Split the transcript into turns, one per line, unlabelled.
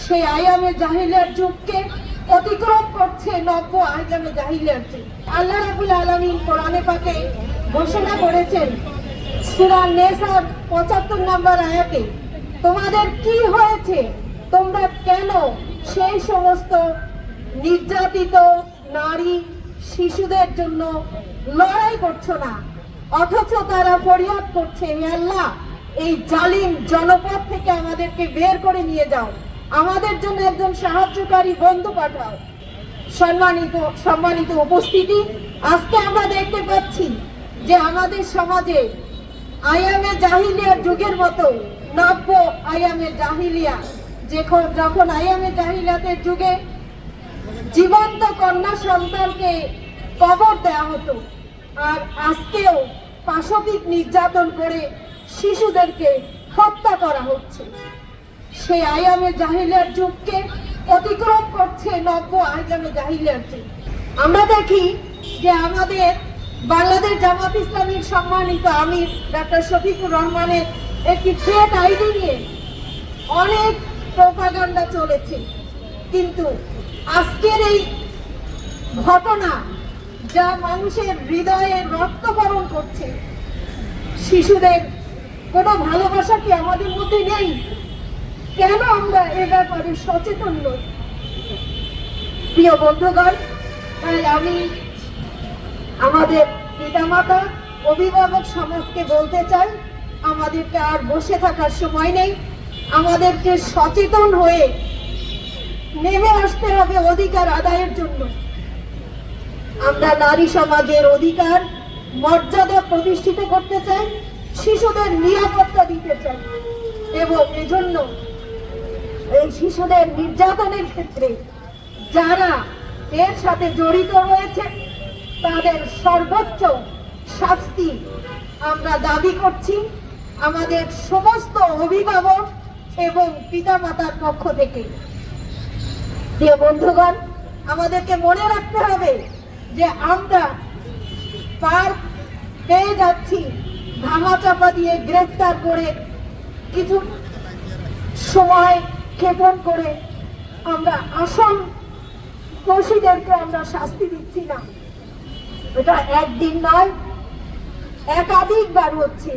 সেই আয়ামে জাহিলিয়ার যুগকে অতিক্রম করছে নব্য আয়ামে জাহিলিয়ার যুগ। আল্লাহ রাব্বুল আলামিন কোরআনে পাকে ঘোষণা করেছেন সূরা নিসার ৭৫ নম্বর আয়াতে, তোমাদের কি হয়েছে, তোমরা কেন সেই সমস্ত নির্যাতিত নারী শিশুদের জন্য লড়াই করছো না, অথচ তারা ফরিয়াদ করছে, হে আল্লাহ এই জালিম জনপদ থেকে আমাদেরকে বের করে নিয়ে যাও, আমাদের জন্য একজন সাহায্যকারী বন্ধু পাঠাও। সম্মানিত উপস্থিতি, আজকে আমরা দেখতে পাচ্ছি যে আমাদের সমাজে আয়ামে জাহিলিয়ার যুগের মতো নব্য আয়ামে জাহিলিয়া, যখন আয়ামে জাহিলিয়াতের যুগে জীবন্ত কন্যা সন্তানকে কবর দেওয়া হতো, আর আজকেও পাশবিক নির্যাতন করে শিশুদেরকে হত্যা করা হচ্ছে। সেই আয়ামে জাহিলিয়ার যুগকে অতিক্রম করছে নব্য আয়ামে জাহিলিয়ার যুগ। আমরা দেখি যে আমাদের বাংলাদেশ জামাত ইসলামীর সম্মানিত আমির ডক্টর শফিকুর রহমানের একটি ফেক আইডি নিয়ে অনেক প্রোপাগান্ডা চলেছে, কিন্তু আজকের এই ঘটনা যা মানুষের হৃদয়ে রক্তকরণ করছে, শিশুদের কোনো ভালোবাসা কি আমাদের মধ্যে নেই? কেন আমরা এ ব্যাপারে সচেতন নই? প্রিয় বন্ধুগণ, তাই আমি আমাদের পিতামাতা অভিভাবক সমাজকে বলতে চাই, আমাদেরকে আর বসে থাকার সময় নেই, আমাদেরকে সচেতন হয়ে নেমে আসতে হবে অধিকার আদায়ের জন্য। আমরা নারী সমাজের অধিকার মর্যাদা প্রতিষ্ঠিত করতে চাই, শিশুদের নিরাপত্তা দিতে চাই, এবং এজন্য এই শিশুদের নির্যাতনের ক্ষেত্রে যারা এর সাথে জড়িত রয়েছে তাদের সর্বোচ্চ শাস্তি আমরা দাবি করছি আমাদের সমস্ত অভিভাবক এবং পিতামাতার পক্ষ থেকে। প্রিয় বন্ধুগণ, আমাদেরকে মনে রাখতে হবে যে আমরা পার পেয়ে যাচ্ছি ধামাচাপা দিয়ে, গ্রেফতার করে, কিছু সময় ক্ষেপণ করে আমরা আসল দোষীদেরকে আমরা শাস্তি দিচ্ছি না। এটা একদিন নয়, একাধিকবার হচ্ছে।